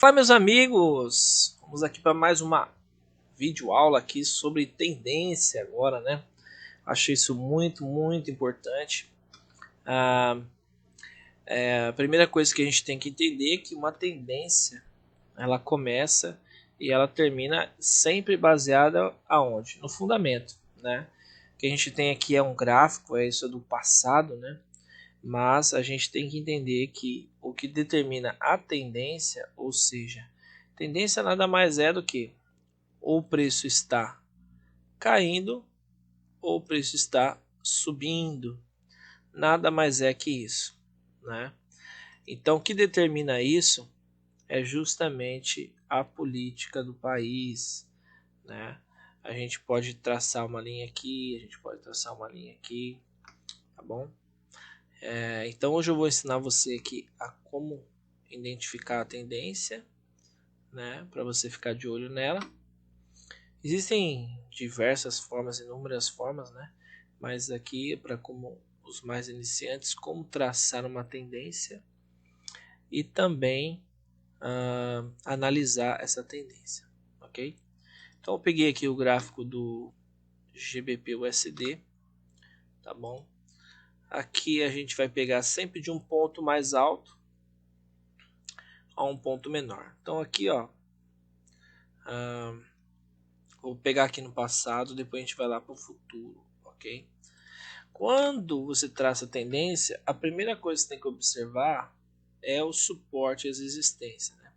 Fala, meus amigos, vamos aqui para mais uma videoaula aqui sobre tendência agora, né? Achei isso muito importante. Ah, a primeira coisa que a gente tem que entender é que uma tendência, ela começa e ela termina sempre baseada aonde? No fundamento, né? O que a gente tem aqui é um gráfico, é isso do passado, né? Mas a gente tem que entender que o que determina a tendência, ou seja, tendência nada mais é do que ou o preço está caindo ou o preço está subindo. Nada mais é que isso, né? Então, o que determina isso é justamente a política do país, né? A gente pode traçar uma linha aqui, a gente pode traçar uma linha aqui, tá bom? Então, hoje eu vou ensinar você aqui a como identificar a tendência, né? Para você ficar de olho nela. Existem diversas formas, inúmeras formas, né? Mas aqui para como os mais iniciantes, como traçar uma tendência e também analisar essa tendência, ok? Então eu peguei aqui o gráfico do GBP/USD, tá bom? Aqui a gente vai pegar sempre de um ponto mais alto a um ponto menor. Então aqui, ó, vou pegar aqui no passado, depois a gente vai lá para o futuro, ok? Quando você traça a tendência, a primeira coisa que você tem que observar é o suporte e as resistências. Né?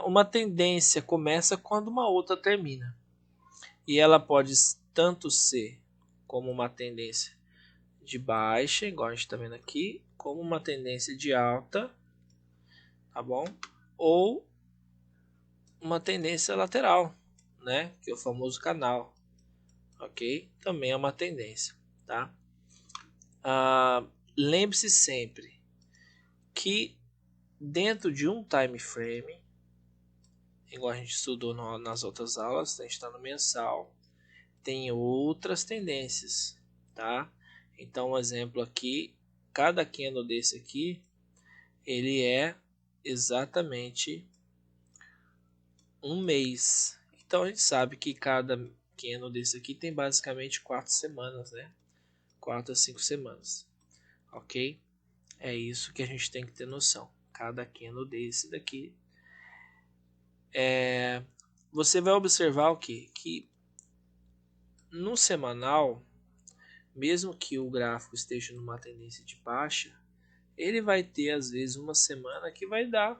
Uma tendência começa quando uma outra termina. E ela pode tanto ser como uma tendência de baixa, igual a gente está vendo aqui, como uma tendência de alta, tá bom? Ou uma tendência lateral, né? Que é o famoso canal, ok? Também é uma tendência, tá? Lembre-se sempre que dentro de um time frame, igual a gente estudou nas outras aulas, a gente está no mensal, tem outras tendências, tá? Então, um exemplo aqui, cada candle desse aqui, ele é exatamente um mês. Então, a gente sabe que cada candle desse aqui tem basicamente 4 semanas, né? 4 a 5 semanas, ok? É isso que a gente tem que ter noção. Cada candle desse daqui você vai observar o quê? Que no semanal, mesmo que o gráfico esteja numa tendência de baixa, ele vai ter às vezes uma semana que vai dar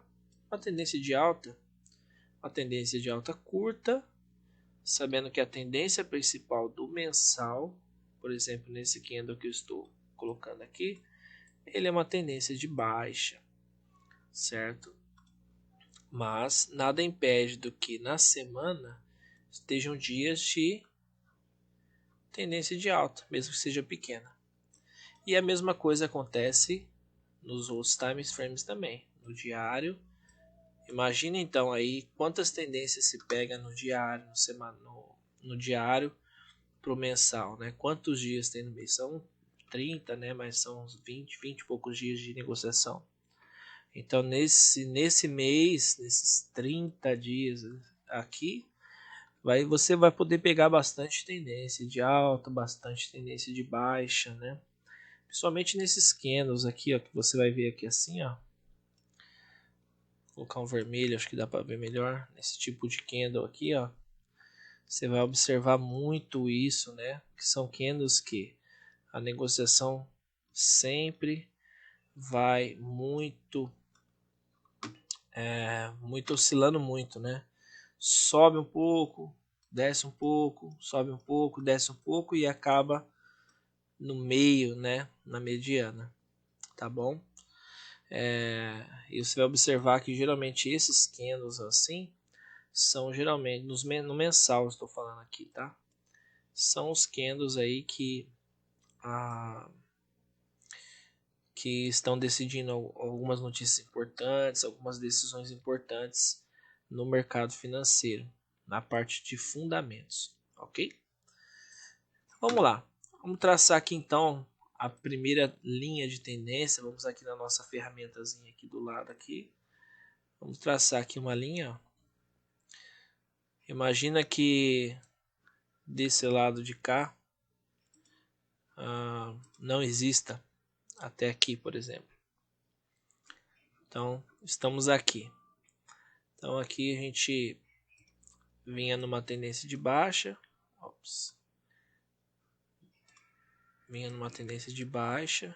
uma tendência de alta curta, sabendo que a tendência principal do mensal, por exemplo, nesse candle que eu estou colocando aqui, ele é uma tendência de baixa, certo? Mas nada impede do que na semana estejam dias de tendência de alta, mesmo que seja pequena. E a mesma coisa acontece nos outros time frames também, no diário. Imagina então aí quantas tendências se pega no diário, no diário para o mensal, né? Quantos dias tem no mês? São 30, né? Mas são uns 20 e poucos dias de negociação. Então nesse mês, nesses 30 dias aqui, você vai poder pegar bastante tendência de alta, bastante tendência de baixa, né? Principalmente nesses candles aqui, ó, que você vai ver aqui assim, ó. Vou colocar um vermelho, acho que dá para ver melhor. Nesse tipo de candle aqui, ó. Você vai observar muito isso, né? Que são candles que a negociação sempre vai muito oscilando muito, né? Sobe um pouco, desce um pouco, sobe um pouco, desce um pouco e acaba no meio, né? Na mediana, tá bom? E você vai observar que geralmente esses candles assim são geralmente no mensal, estou falando aqui, tá? São os candles aí que estão decidindo algumas notícias importantes, algumas decisões importantes no mercado financeiro, na parte de fundamentos, ok? Vamos lá, vamos traçar aqui então a primeira linha de tendência. Vamos aqui na nossa ferramentazinha aqui do lado aqui. Vamos traçar aqui uma linha. Ó. Imagina que desse lado de cá não exista até aqui, por exemplo. Então, estamos aqui. Então, aqui a gente vinha numa tendência de baixa. Ops. Vinha numa tendência de baixa.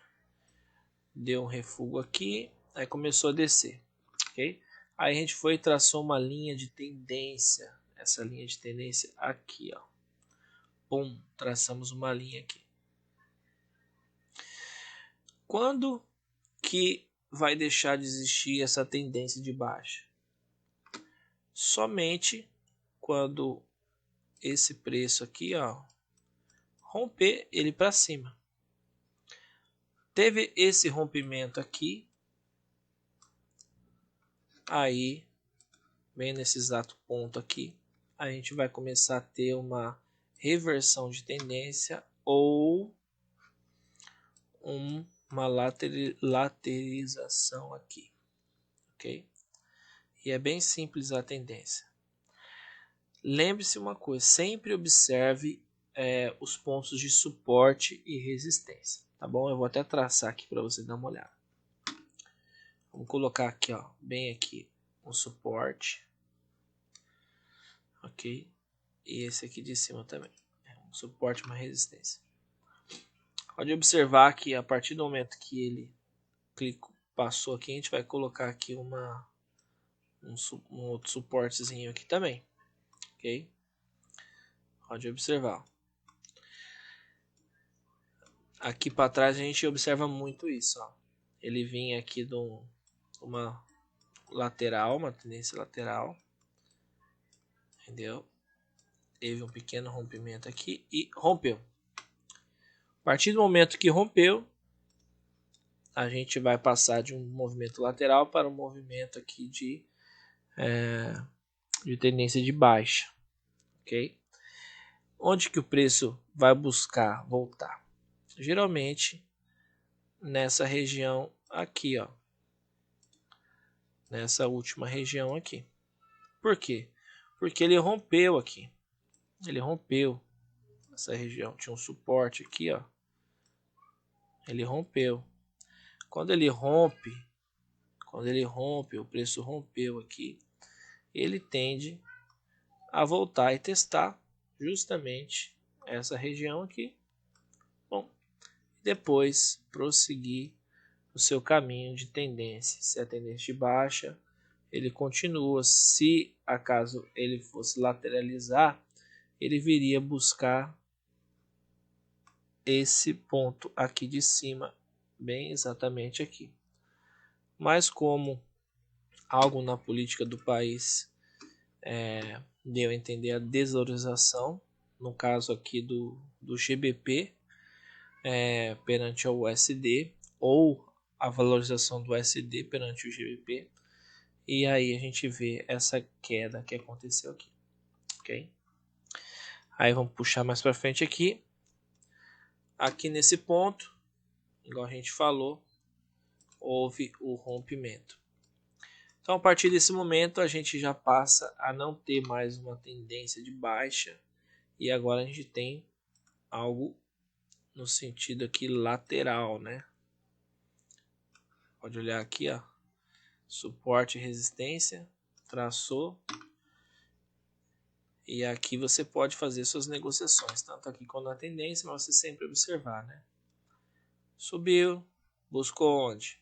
Deu um refúgio aqui. Aí começou a descer. Ok? Aí a gente foi e traçou uma linha de tendência. Essa linha de tendência aqui, ó. Pum, traçamos uma linha aqui. Quando que vai deixar de existir essa tendência de baixa? Somente quando esse preço aqui, ó, romper ele para cima. Teve esse rompimento aqui, aí bem nesse exato ponto aqui, a gente vai começar a ter uma reversão de tendência ou uma lateralização aqui, ok? E é bem simples a tendência. Lembre-se uma coisa, sempre observe os pontos de suporte e resistência, tá bom? Eu vou até traçar aqui para você dar uma olhada. Vamos colocar aqui, ó, bem aqui, um suporte, ok? E esse aqui de cima também, um suporte e uma resistência. Pode observar que a partir do momento que ele passou aqui, a gente vai colocar aqui um outro suportezinho aqui também, ok? Pode observar. Aqui para trás a gente observa muito isso, ó. Ele vinha aqui de uma lateral, uma tendência lateral, entendeu? Teve um pequeno rompimento aqui e rompeu. A partir do momento que rompeu, a gente vai passar de um movimento lateral para um movimento aqui de tendência de baixa, ok? Onde que o preço vai buscar voltar? Geralmente nessa região aqui, ó, nessa última região aqui. Por quê? Porque ele rompeu aqui. Ele rompeu essa região. Tinha um suporte aqui, ó. Ele rompeu. Quando ele rompe, o preço rompeu aqui, ele tende a voltar e testar justamente essa região aqui. Bom, depois prosseguir o seu caminho de tendência. Se é tendência de baixa, ele continua. Se acaso ele fosse lateralizar, ele viria buscar esse ponto aqui de cima, bem exatamente aqui. Mas como algo na política do país deu a entender a desvalorização, no caso aqui do GBP perante o USD, ou a valorização do USD perante o GBP, e aí a gente vê essa queda que aconteceu aqui, ok? Aí vamos puxar mais para frente aqui. Aqui nesse ponto, igual a gente falou, houve o rompimento. Então, a partir desse momento, a gente já passa a não ter mais uma tendência de baixa e agora a gente tem algo no sentido aqui lateral, né? Pode olhar aqui, ó, suporte e resistência, traçou. E aqui você pode fazer suas negociações, tanto aqui quanto na tendência, mas você sempre observar, né? Subiu, buscou onde?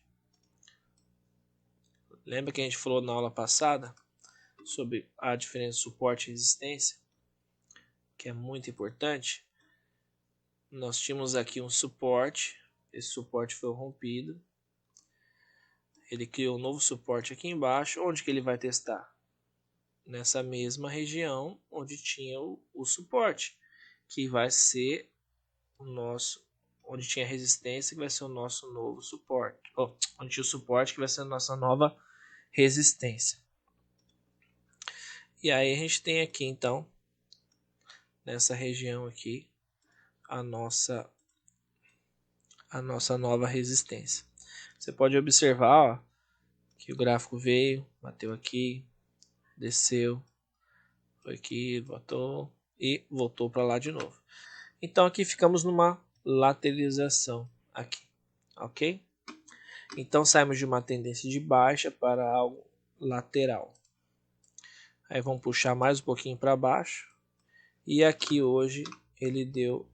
Lembra que a gente falou na aula passada sobre a diferença de suporte e resistência, que é muito importante? Nós tínhamos aqui um suporte, esse suporte foi rompido, ele criou um novo suporte aqui embaixo, onde que ele vai testar? Nessa mesma região onde tinha o suporte, que vai ser o nosso, onde tinha resistência, que vai ser o nosso novo suporte, onde tinha o suporte, que vai ser a nossa nova resistência. E aí a gente tem aqui então, nessa região aqui, a nossa nova resistência. Você pode observar, ó, Aqui o gráfico veio, bateu aqui, desceu, foi aqui, voltou e voltou para lá de novo. Então aqui ficamos numa lateralização aqui, ok? Então saímos de uma tendência de baixa para algo lateral. Aí vamos puxar mais um pouquinho para baixo. E aqui hoje ele deu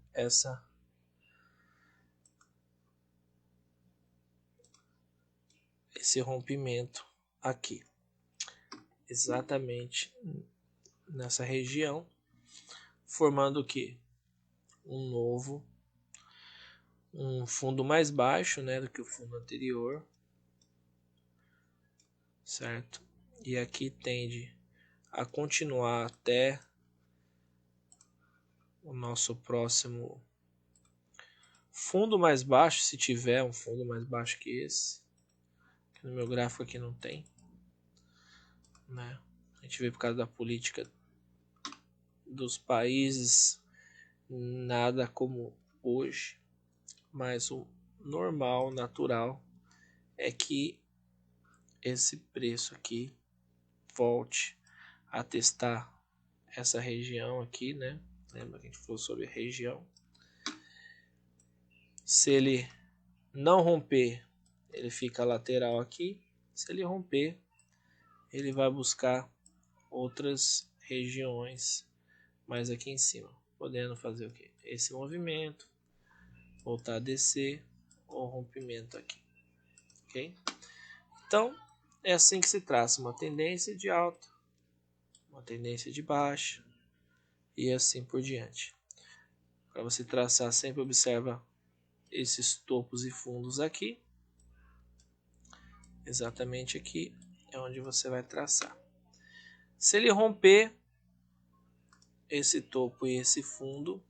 esse rompimento aqui. Exatamente nessa região. Formando o que? Um fundo mais baixo, né, do que o fundo anterior. Certo? E aqui tende a continuar até o nosso próximo fundo mais baixo, se tiver um fundo mais baixo que esse. No meu gráfico aqui não tem, né? A gente vê por causa da política dos países, nada como hoje, mas o normal, natural, é que esse preço aqui volte a testar essa região aqui, né? Lembra que a gente falou sobre a região? Se ele não romper, ele fica lateral aqui. Se ele romper, ele vai buscar outras regiões mais aqui em cima, podendo fazer o que? Esse movimento, voltar a descer ou rompimento aqui, ok? Então é assim que se traça uma tendência de alta, uma tendência de baixa e assim por diante. Para você traçar, sempre observa esses topos e fundos aqui. Exatamente aqui é onde você vai traçar. Se ele romper esse topo e esse fundo,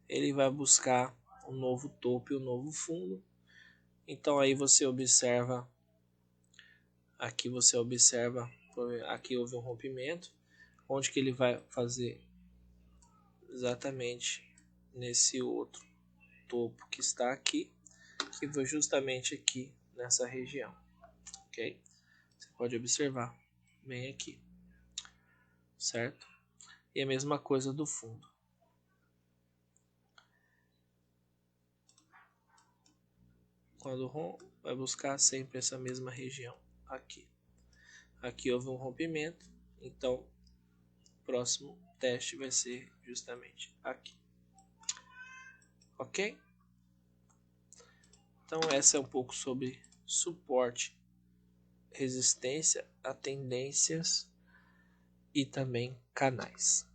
ele vai buscar um novo topo e um novo fundo. Então aí você observa, aqui aqui houve um rompimento, onde que ele vai fazer exatamente nesse outro topo que está aqui, que foi justamente aqui nessa região, ok? Você pode observar bem aqui, certo? E a mesma coisa do fundo. Quando rompe, vai buscar sempre essa mesma região aqui. Aqui houve um rompimento, então o próximo teste vai ser justamente aqui. Ok? Então essa é um pouco sobre suporte, resistência a tendências e também canais.